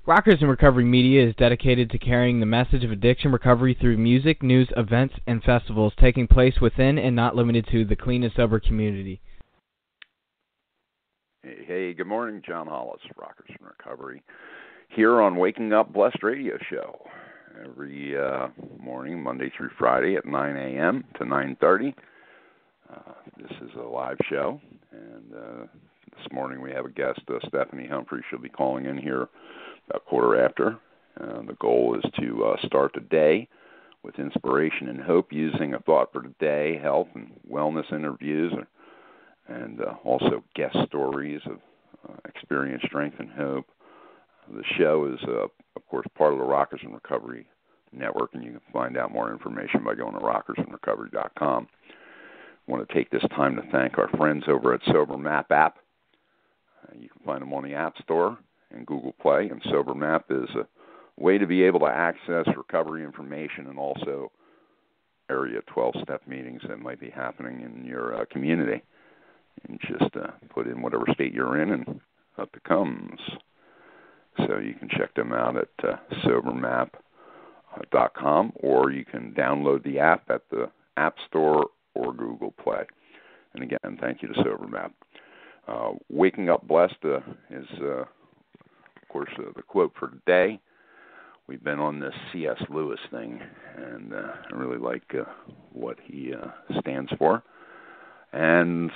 Rockers in Recovery Media is dedicated to carrying the message of addiction recovery through music, news, events, and festivals taking place within and not limited to the clean and sober community. Hey, good morning. John Hollis, Rockers in Recovery, here on Waking Up Blessed Radio Show. Every morning, Monday through Friday at 9 a.m. to 9:30. This is a live show, and this morning we have a guest, Stephanie Humphries. She'll be calling in here about quarter after. The goal is to start the day with inspiration and hope using a thought for the day, health and wellness interviews, and also guest stories of experience, strength, and hope. The show is, of course, part of the Rockers in Recovery Network, and you can find out more information by going to rockersinrecovery.com. I want to take this time to thank our friends over at SoberMap app. You can find them on the App Store and Google Play, and SoberMap is a way to be able to access recovery information and also area 12-step meetings that might be happening in your community. And just put in whatever state you're in, and up it comes. So you can check them out at SoberMap.com, or you can download the app at the App Store or Google Play. And again, thank you to SoberMap. Waking Up Blessed is, of course, the quote for today. We've been on this C.S. Lewis thing, and I really like what he stands for. And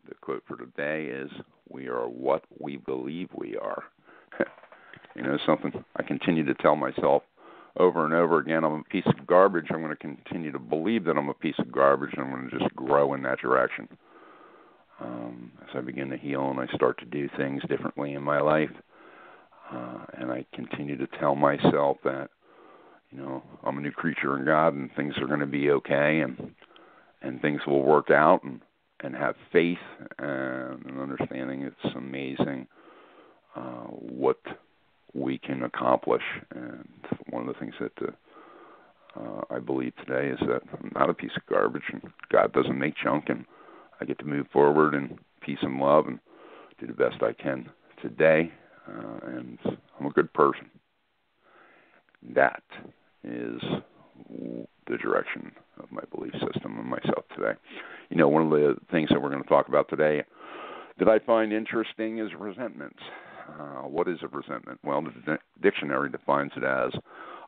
the quote for today is, "We are what we believe we are." You know something? I continue to tell myself over and over again, I'm a piece of garbage. I'm going to continue to believe that I'm a piece of garbage, and I'm going to just grow in that direction. As I begin to heal and I start to do things differently in my life, and I continue to tell myself that, you know, I'm a new creature in God, and things are going to be okay, and things will work out, and have faith and an understanding. It's amazing what we can accomplish. And one of the things that I believe today is that I'm not a piece of garbage, and God doesn't make junk, and I get to move forward in peace and love and do the best I can today, and I'm a good person. That is the direction of my belief system and myself today. You know, one of the things that we're going to talk about today that I find interesting is resentment. What is a resentment? Well, the dictionary defines it as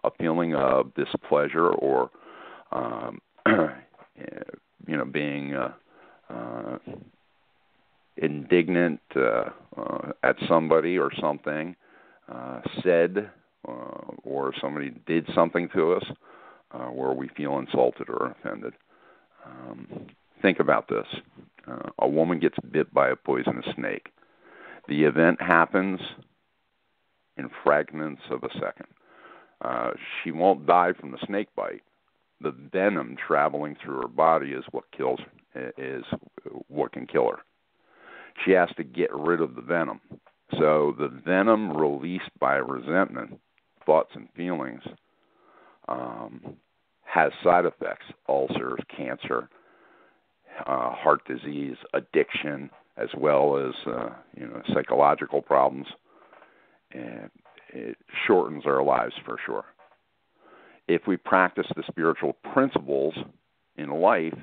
a feeling of displeasure or, being indignant at somebody or something said, or somebody did something to us where we feel insulted or offended. Think about this. A woman gets bit by a poisonous snake. The event happens in fragments of a second. She won't die from the snake bite. The venom traveling through her body is what kills her, is what can kill her. She has to get rid of the venom. So the venom released by resentment, thoughts and feelings, has side effects: ulcers, cancer, heart disease, addiction, as well as psychological problems. And it shortens our lives for sure. If we practice the spiritual principles in life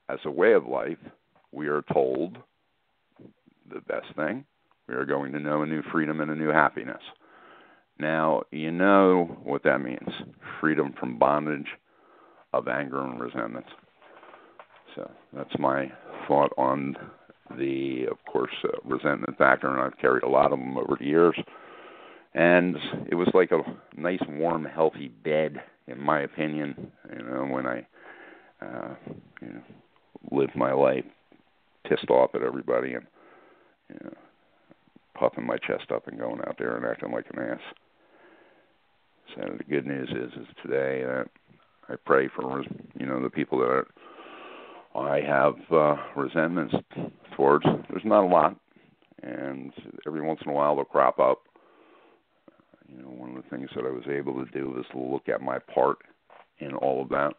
as a way of life, we are told the best thing: we are going to know a new freedom and a new happiness. Now, you know what that means: freedom from bondage of anger and resentment. So that's my thought on the, of course, resentment factor, and I've carried a lot of them over the years. And it was like a nice, warm, healthy bed, in my opinion, when I lived my life pissed off at everybody and puffing my chest up and going out there and acting like an ass. So the good news is today I pray for, the people that I have resentments towards. There's not a lot, and every once in a while they'll crop up. One of the things that I was able to do is look at my part in all of that.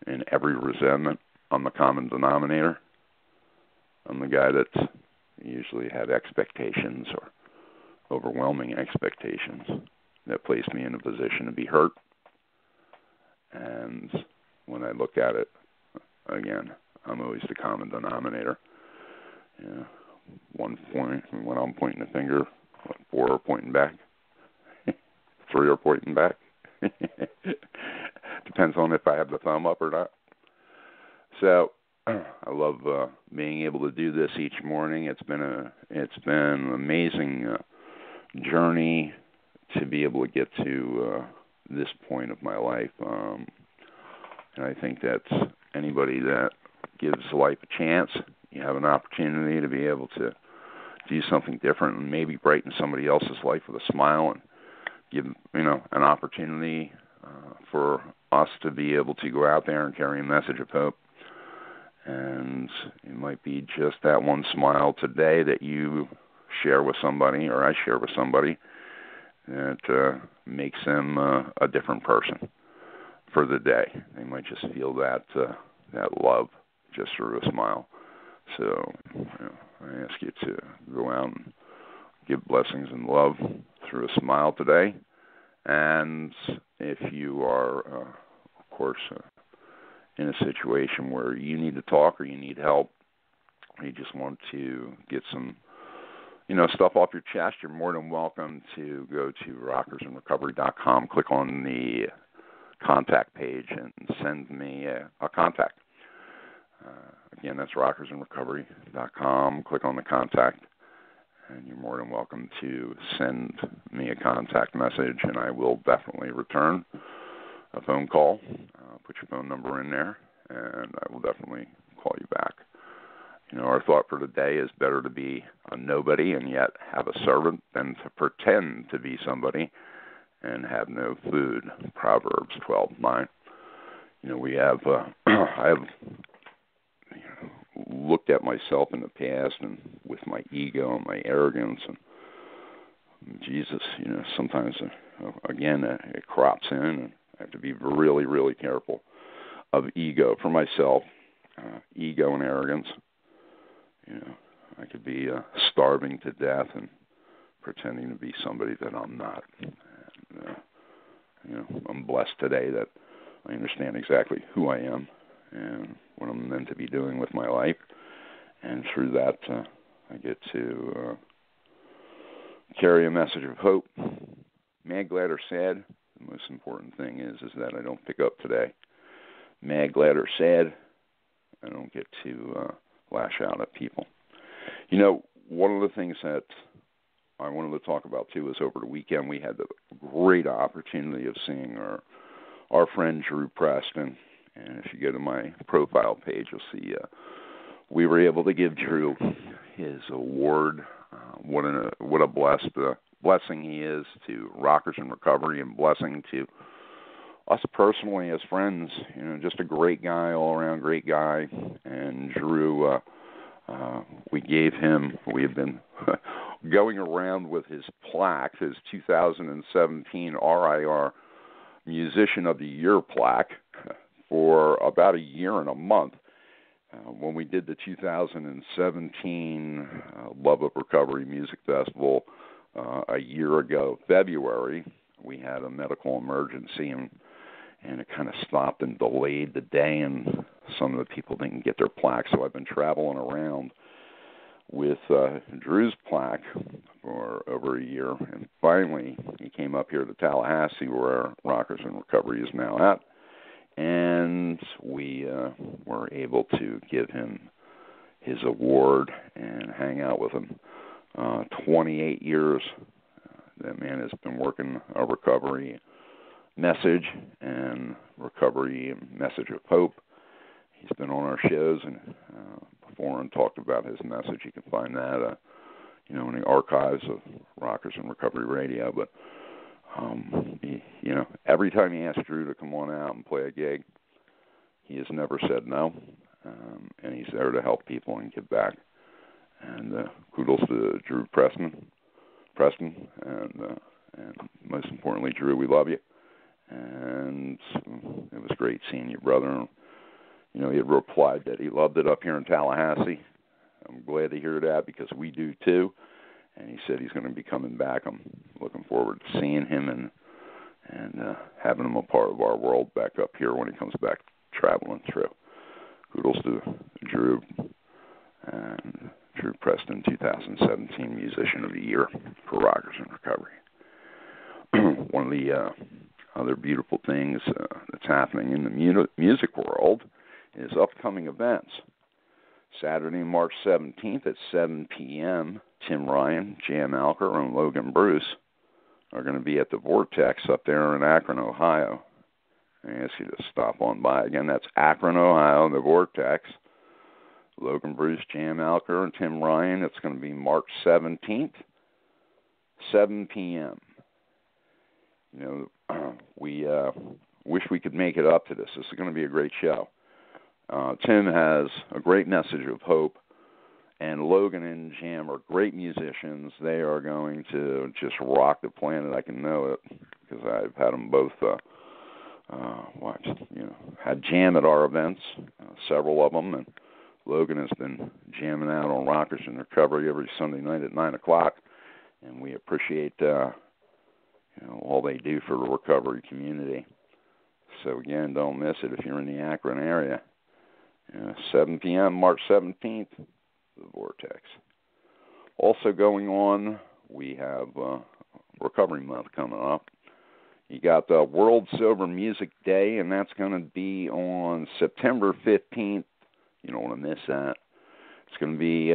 In every resentment, I'm the common denominator. I'm the guy that usually had expectations or overwhelming expectations that placed me in a position to be hurt. And when I look at it, again, I'm always the common denominator. One point, when I'm pointing the finger, 4 are pointing back, 3 are pointing back. Depends on if I have the thumb up or not. So I love being able to do this each morning. It's been an amazing journey to be able to get to this point of my life. And I think that anybody that gives life a chance, you have an opportunity to be able to do something different and maybe brighten somebody else's life with a smile and give an opportunity for us to be able to go out there and carry a message of hope. And it might be just that one smile today that you share with somebody, or I share with somebody, that makes them a different person for the day. They might just feel that love just through a smile. So I ask you to go out and give blessings and love through a smile today. And if you are, of course, in a situation where you need to talk or you need help, or you just want to get some, stuff off your chest, you're more than welcome to go to rockersandrecovery.com, click on the contact page, and send me a contact. Again, that's rockersandrecovery.com. Click on the contact, and you're more than welcome to send me a contact message, and I will definitely return a phone call. Put your phone number in there, and I will definitely call you back. Our thought for today is better to be a nobody and yet have a servant than to pretend to be somebody and have no food. Proverbs 12:9. I have looked at myself in the past and with my ego and my arrogance, and Jesus, sometimes, again, it crops in, and I have to be really, really careful of ego for myself, ego and arrogance. I could be starving to death and pretending to be somebody that I'm not. And, I'm blessed today that I understand exactly who I am and what I'm meant to be doing with my life. And through that, I get to carry a message of hope. Mad, glad, or sad, the most important thing is that I don't pick up today. Mad, glad, or sad, I don't get to lash out at people. One of the things that I wanted to talk about, too, is over the weekend we had the great opportunity of seeing our friend Drew Preston. And if you go to my profile page, you'll see we were able to give Drew his award. What a blessing he is to Rockers in Recovery, and blessing to us personally as friends. Just a great guy, all around great guy. And Drew, we have been going around with his plaque, his 2017 RIR Musician of the Year plaque, for about a year and a month. When we did the 2017 Love of Recovery Music Festival a year ago, February, we had a medical emergency, and it kind of stopped and delayed the day, and some of the people didn't get their plaque. So I've been traveling around with Drew's plaque for over a year, and finally he came up here to Tallahassee, where Rockers in Recovery is now at, and we were able to give him his award and hang out with him. 28 years, that man has been working a recovery message and recovery message of hope. He's been on our shows and before and talked about his message. You can find that, in the archives of Rockers in Recovery Radio. But every time you ask Drew to come on out and play a gig, he has never said no, and he's there to help people and give back. And kudos to Drew Preston, and most importantly, Drew, we love you. And it was great seeing you, brother. He had replied that he loved it up here in Tallahassee. I'm glad to hear that, because we do too. and he said he's going to be coming back. I'm looking forward to seeing him and having him a part of our world back up here when he comes back traveling through. Kudos to Drew and Drew Preston, 2017 Musician of the Year for Rockers in Recovery. One of the other beautiful things that's happening in the music world is upcoming events. Saturday, March 17th at 7 p.m., Tim Ryan, Jan Alker, and Logan Bruce are going to be at the Vortex up there in Akron, Ohio. I ask you to stop on by. Again, that's Akron, Ohio, the Vortex. Logan Bruce, Jan Alker, and Tim Ryan. It's going to be March 17th, 7 p.m. You know, we wish we could make it up to this. This is going to be a great show. Tim has a great message of hope, and Logan and Jam are great musicians. They are going to just rock the planet. I can know it because I've had them both. Had Jam at our events, several of them, and Logan has been jamming out on Rockers in Recovery every Sunday night at 9 o'clock, and we appreciate all they do for the recovery community. So again, don't miss it if you're in the Akron area. 7 p.m., March 17th, the Vortex. Also going on, we have Recovery Month coming up. You got the World Sober Music Day, and that's going to be on September 15th. You don't want to miss that. It's going to be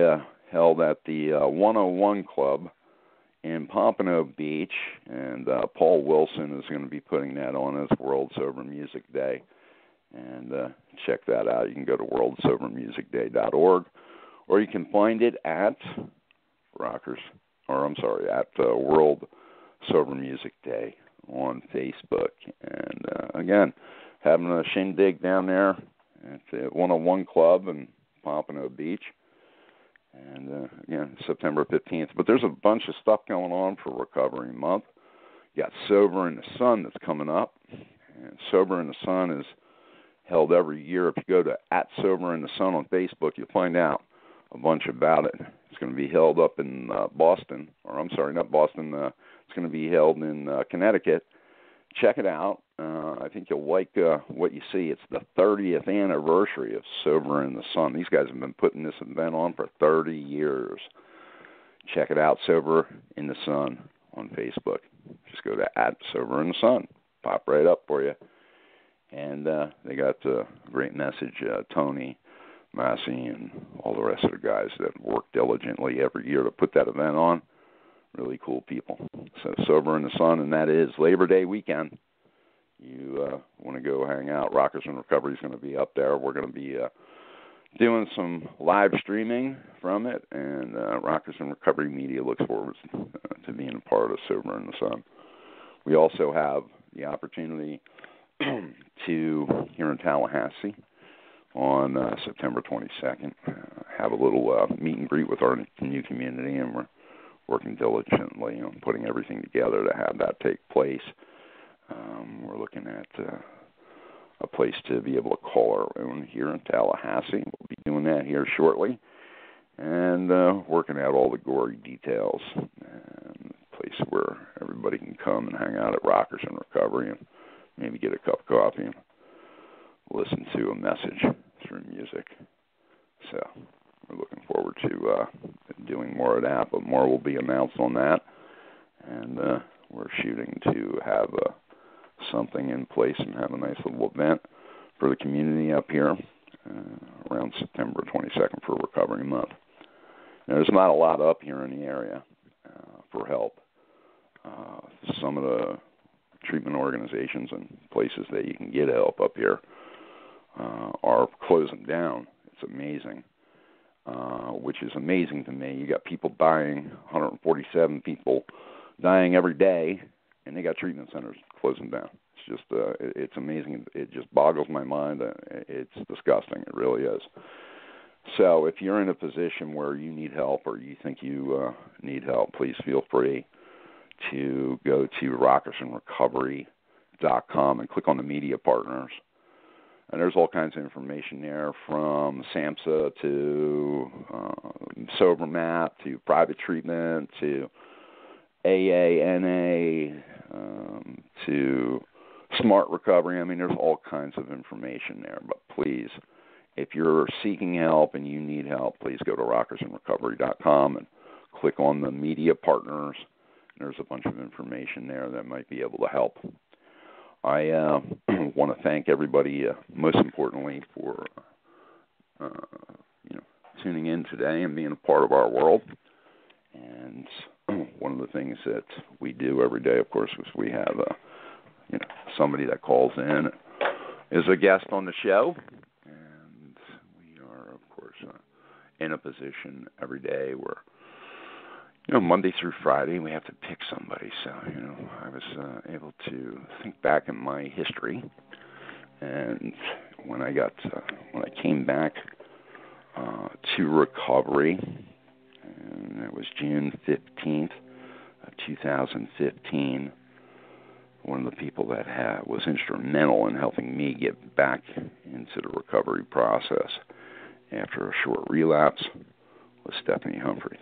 held at the 101 Club in Pompano Beach, and Paul Wilson is going to be putting that on as World Sober Music Day. And check that out. You can go to worldsobermusicday.org, or you can find it at World Sober Music Day on Facebook. And again, having a shindig down there at the 101 Club in Pompano Beach. And again, September 15th. But there's a bunch of stuff going on for Recovery Month. You got Sober in the Sun that's coming up. And Sober in the Sun is held every year. If you go to @SoberInTheSun on Facebook, you'll find out a bunch about it. It's going to be held up in Boston. It's going to be held in Connecticut. Check it out. I think you'll like what you see. It's the 30th anniversary of Sober in the Sun. These guys have been putting this event on for 30 years. Check it out, Sober in the Sun on Facebook. Just go to @SoberInTheSun. Pop right up for you. And they got a great message. Tony, Massey, and all the rest of the guys that work diligently every year to put that event on. Really cool people. So Sober in the Sun, and that is Labor Day weekend. You want to go hang out. Rockers in Recovery is going to be up there. We're going to be doing some live streaming from it, and Rockers in Recovery Media looks forward to being a part of Sober in the Sun. We also have the opportunity to, here in Tallahassee, on September 22nd, have a little meet and greet with our new community, and we're working diligently on putting everything together to have that take place. We're looking at a place to be able to call our own here in Tallahassee. We'll be doing that here shortly, and working out all the gory details, and a place where everybody can come and hang out at Rockers in Recovery and maybe get a cup of coffee and listen to a message through music. So we're looking forward to doing more of that, but more will be announced on that. And we're shooting to have something in place and have a nice little event for the community up here around September 22nd for Recovery Month. Now, there's not a lot up here in the area for help. Some of the treatment organizations and places that you can get help up here are closing down. It's amazing, which is amazing to me. You got people dying, 147 people dying every day, and they got treatment centers closing down. It's just, it's amazing. It just boggles my mind. It's disgusting. It really is. So if you're in a position where you need help or you think you need help, please feel free to go to rockersinrecovery.com and click on the media partners. And there's all kinds of information there, from SAMHSA to SoberMap to private treatment to AA, NA, to Smart Recovery. I mean, there's all kinds of information there. But please, if you're seeking help and you need help, please go to rockersinrecovery.com and click on the media partners. There's a bunch of information there that might be able to help. I want to thank everybody, most importantly, for tuning in today and being a part of our world. And one of the things that we do every day, of course, is we have somebody that calls in, is a guest on the show, and we are, of course, in a position every day where, Monday through Friday, we have to pick somebody. So, I was able to think back in my history, and when I came back to recovery, and it was June 15th of 2015, one of the people that was instrumental in helping me get back into the recovery process after a short relapse was Stephanie Humphries.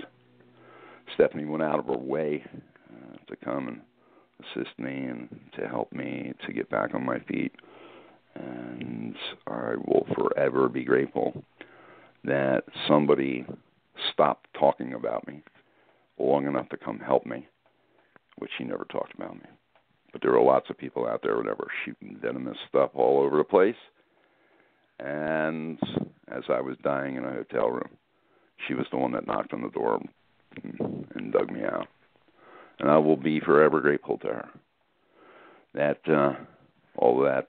Stephanie went out of her way to come and assist me and to help me to get back on my feet. And I will forever be grateful that somebody stopped talking about me long enough to come help me, which she never talked about me. But there were lots of people out there that were shooting venomous stuff all over the place. And as I was dying in a hotel room, she was the one that knocked on the door and dug me out. And I will be forever grateful to her. That all that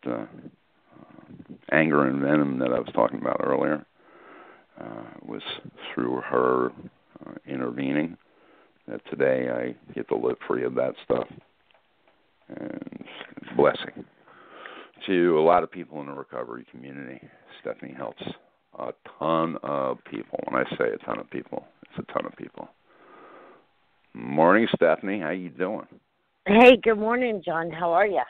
anger and venom that I was talking about earlier was through her intervening, that today I get to live free of that stuff. And it's a blessing to a lot of people in the recovery community. Stephanie helps a ton of people. When I say a ton of people, it's a ton of people. Morning, Stephanie. How you doing? Hey, good morning, John. How are you?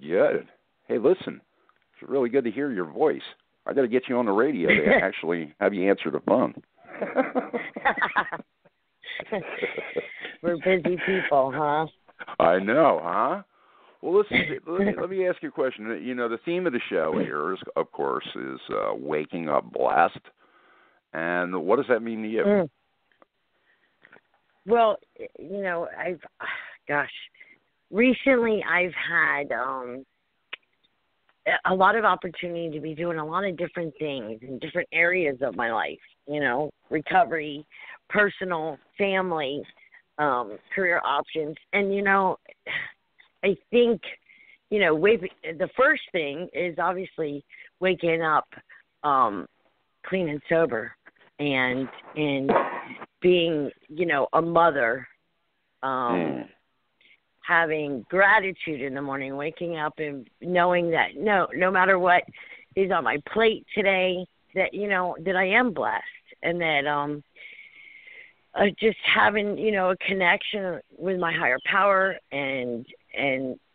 Good. Hey, listen, it's really good to hear your voice. I got to get you on the radio to actually have you answer the phone. We're busy people, huh? I know, huh? Well, listen, let me ask you a question. The theme of the show here, of course, is waking up blessed. And what does that mean to you? Well, recently I've had a lot of opportunity to be doing a lot of different things in different areas of my life, recovery, personal, family, career options. And, I think, the first thing is obviously waking up clean and sober and being, a mother, having gratitude in the morning, waking up and knowing that no matter what is on my plate today, that, that I am blessed, and that just having, a connection with my higher power and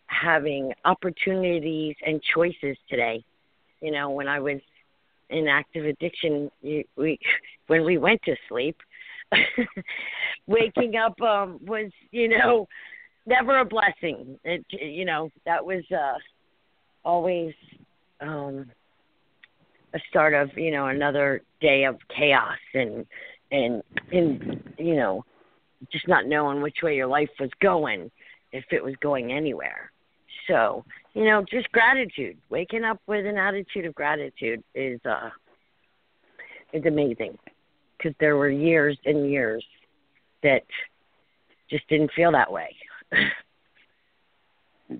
having opportunities and choices today. When I was in active addiction, when we went to sleep, waking up was, never a blessing. That was always a start of, another day of chaos and just not knowing which way your life was going, if it was going anywhere. So, just gratitude. Waking up with an attitude of gratitude is amazing, because there were years and years that just didn't feel that way.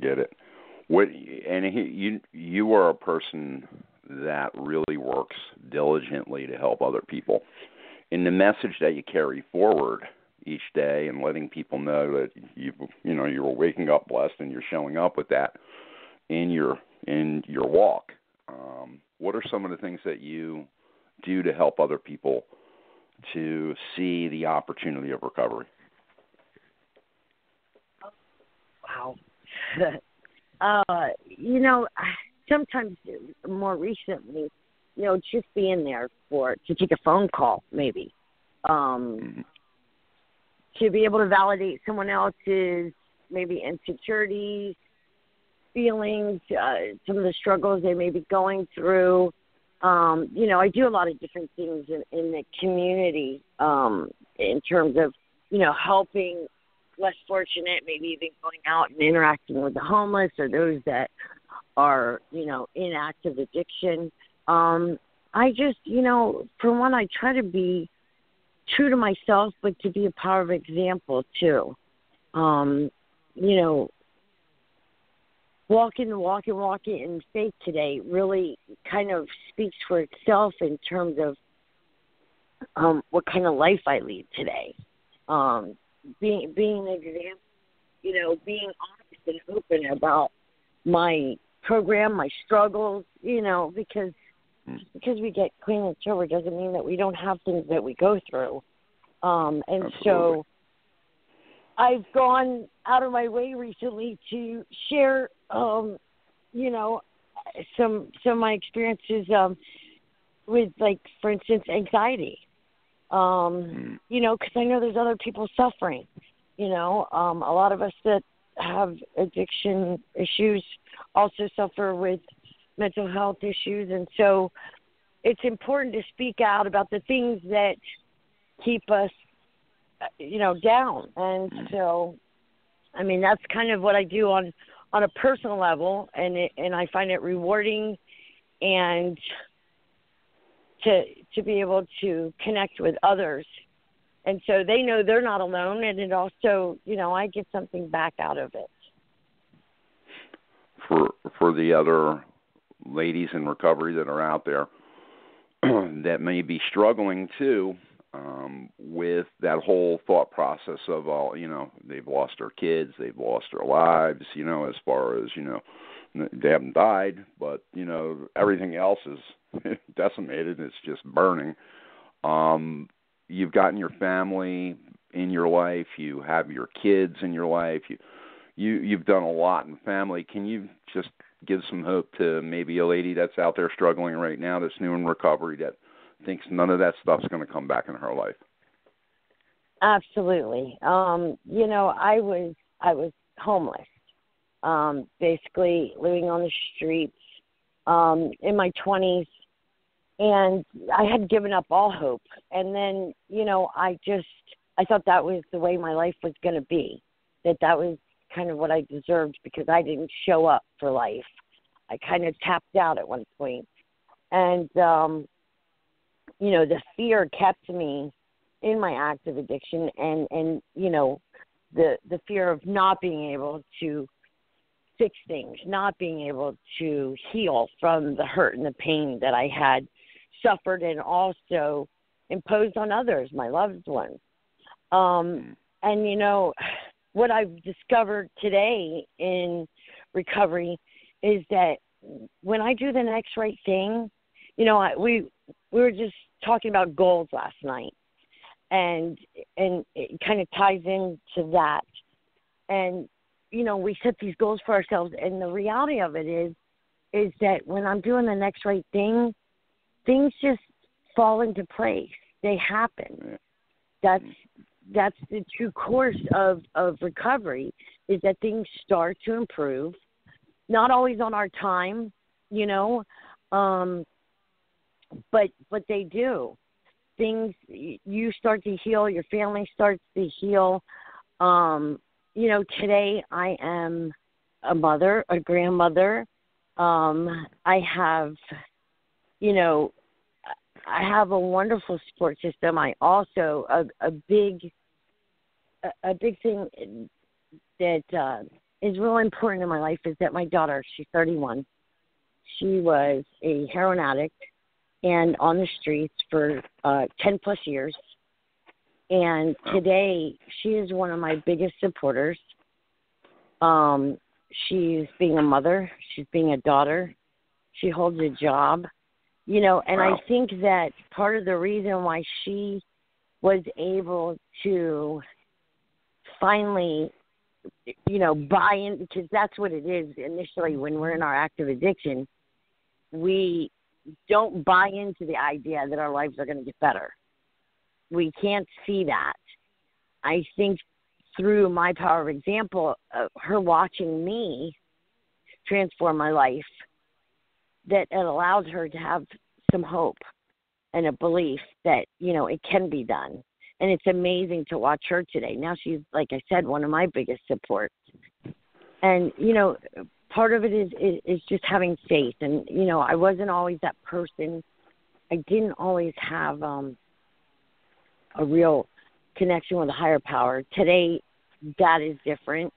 Get it. You are a person that really works diligently to help other people. In the message that you carry forward each day and letting people know that you're waking up blessed and you're showing up with that in your walk. What are some of the things that you do to help other people to see the opportunity of recovery? Wow. sometimes more recently, just being there to take a phone call, maybe, to be able to validate someone else's maybe insecurities, feelings, some of the struggles they may be going through. I do a lot of different things in the community in terms of, helping less fortunate, maybe even going out and interacting with the homeless or those that are, in active addiction. I just, for one, I try to be true to myself, but to be a powerful example too. Walking the walk and walking in faith today really kind of speaks for itself in terms of what kind of life I lead today. Being an example, being honest and open about my program, my struggles, because we get clean and sober doesn't mean that we don't have things that we go through. Absolutely. So I've gone out of my way recently to share, some of my experiences with, like, for instance, anxiety. Because I know there's other people suffering. A lot of us that have addiction issues also suffer with mental health issues, and so it's important to speak out about the things that keep us, down. And so, I mean, that's kind of what I do on a personal level, and I find it rewarding and to be able to connect with others. And so they know they're not alone, and it also, I get something back out of it. For the other ladies in recovery that are out there that may be struggling too, with that whole thought process of they've lost their kids, they've lost their lives, as far as, they haven't died, but, everything else is decimated. It's just burning. You've gotten your family in your life. You have your kids in your life. You've done a lot in family. Can you just give some hope to maybe a lady that's out there struggling right now, that's new in recovery, that thinks none of that stuff's going to come back in her life? Absolutely. I was homeless, basically living on the streets in my 20s, and I had given up all hope. And then, I thought that was the way my life was going to be, that was kind of what I deserved because I didn't show up for life. I kind of tapped out at one point. And, the fear kept me in my active addiction and the fear of not being able to fix things, not being able to heal from the hurt and the pain that I had suffered and also imposed on others, my loved ones. And, what I've discovered today in recovery is that when I do the next right thing, we were just talking about goals last night, and it kind of ties into that. And, we set these goals for ourselves, and the reality of it is that when I'm doing the next right thing, things just fall into place. They happen. That's the true course of recovery, is that things start to improve, not always on our time, but they do. Things, you start to heal, your family starts to heal. Today I am a mother, a grandmother. I have a wonderful support system. I also, a big thing that is really important in my life is that my daughter, she's 31. She was a heroin addict and on the streets for 10 plus years. And today she is one of my biggest supporters. She's being a mother. She's being a daughter. She holds a job, and wow. I think that part of the reason why she was able to finally, buy in, because that's what it is initially when we're in our active addiction, we don't buy into the idea that our lives are going to get better. We can't see that. I think through my power of example, her watching me transform my life, that it allowed her to have some hope and a belief that, it can be done. And it's amazing to watch her today. Now she's, like I said, one of my biggest supports. And, part of it is just having faith. And, I wasn't always that person. I didn't always have a real connection with a higher power. Today, that is different.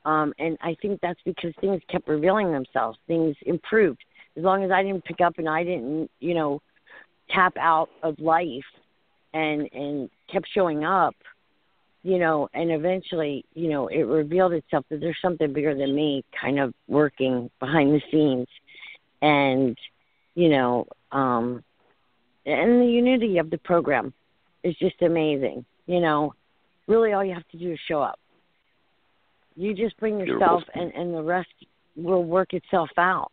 And I think that's because things kept revealing themselves. Things improved. As long as I didn't pick up and I didn't, tap out of life and kept showing up, and eventually, it revealed itself that there's something bigger than me kind of working behind the scenes. And, and the unity of the program is just amazing. Really all you have to do is show up. You just bring yourself and the rest will work itself out.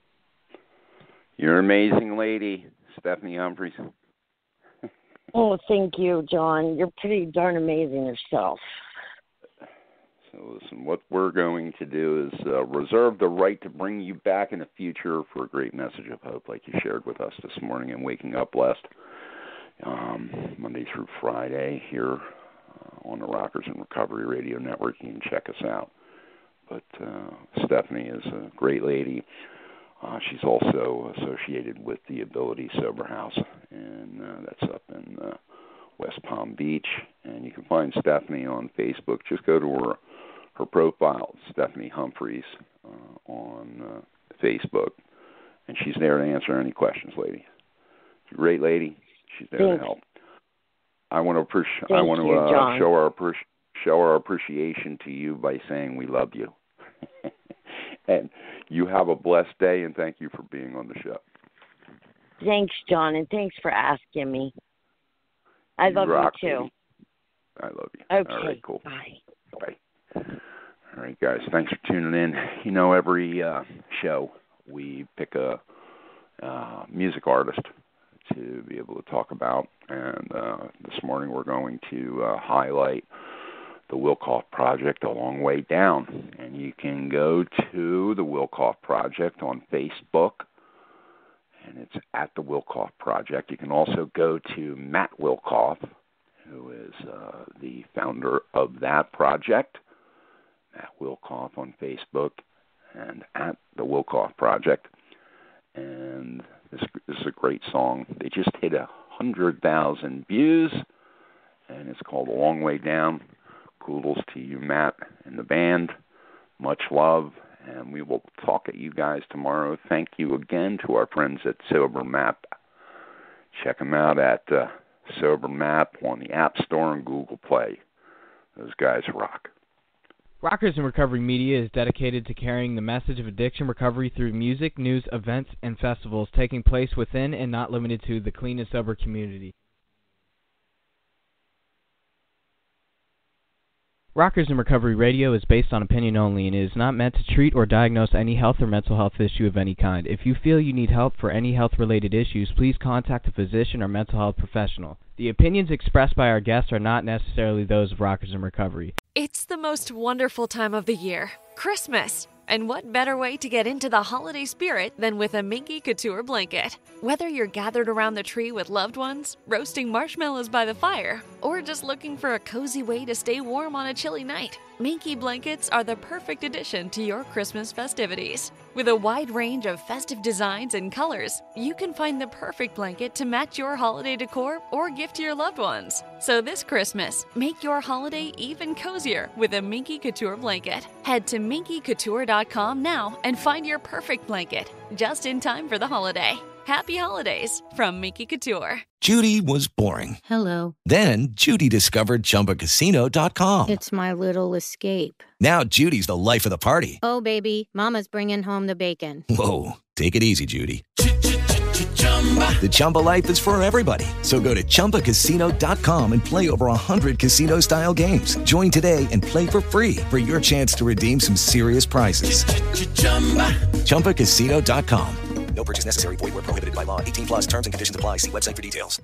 You're an amazing lady, Stephanie Humphries. Oh, thank you, John. You're pretty darn amazing yourself. So listen, what we're going to do is reserve the right to bring you back in the future for a great message of hope like you shared with us this morning in Waking Up Blessed, Monday through Friday here on the Rockers and Recovery Radio Network. You can check us out. But Stephanie is a great lady. She's also associated with the Ability Sober House, and that's up in West Palm Beach. And you can find Stephanie on Facebook. Just go to her profile, Stephanie Humphries, on Facebook, and she's there to answer any questions, lady. She's a great lady. She's there to help. I want to show our appreciation to you by saying we love you. And you have a blessed day, and thank you for being on the show. Thanks, John, and thanks for asking me. I love you, too. Lady. I love you. Okay. All right, cool. Bye. Bye. All right, guys, thanks for tuning in. Every show we pick a music artist to be able to talk about, and this morning we're going to highlight the Wilcoff Project, A Long Way Down. And you can go to the Wilcoff Project on Facebook, and it's at the Wilcoff Project. You can also go to Matt Wilcoff, who is the founder of that project, Matt Wilcoff on Facebook, and at the Wilcoff Project. And this is a great song. They just hit 100,000 views, and it's called A Long Way Down. Kudos to you, Matt, and the band. Much love, and we will talk at you guys tomorrow. Thank you again to our friends at SoberMap. Check them out at SoberMap on the App Store and Google Play. Those guys rock. Rockers in Recovery Media is dedicated to carrying the message of addiction recovery through music, news, events, and festivals taking place within and not limited to the clean and sober community. Rockers in Recovery Radio is based on opinion only and is not meant to treat or diagnose any health or mental health issue of any kind. If you feel you need help for any health-related issues, please contact a physician or mental health professional. The opinions expressed by our guests are not necessarily those of Rockers in Recovery. It's the most wonderful time of the year, Christmas. And what better way to get into the holiday spirit than with a Minky Couture blanket? Whether you're gathered around the tree with loved ones, roasting marshmallows by the fire, or just looking for a cozy way to stay warm on a chilly night, Minky blankets are the perfect addition to your Christmas festivities. With a wide range of festive designs and colors, you can find the perfect blanket to match your holiday decor or gift to your loved ones. So this Christmas, make your holiday even cozier with a Minky Couture blanket. Head to minkycouture.com now and find your perfect blanket, just in time for the holiday. Happy holidays from Minky Couture. Judy was boring. Hello. Then Judy discovered ChumbaCasino.com. It's my little escape. Now Judy's the life of the party. Oh, baby, mama's bringing home the bacon. Whoa, take it easy, Judy. The Chumba life is for everybody. So go to ChumbaCasino.com and play over 100 casino-style games. Join today and play for free for your chance to redeem some serious prizes. ChumbaCasino.com. No purchase necessary. Void where prohibited by law. 18 plus terms and conditions apply. See website for details.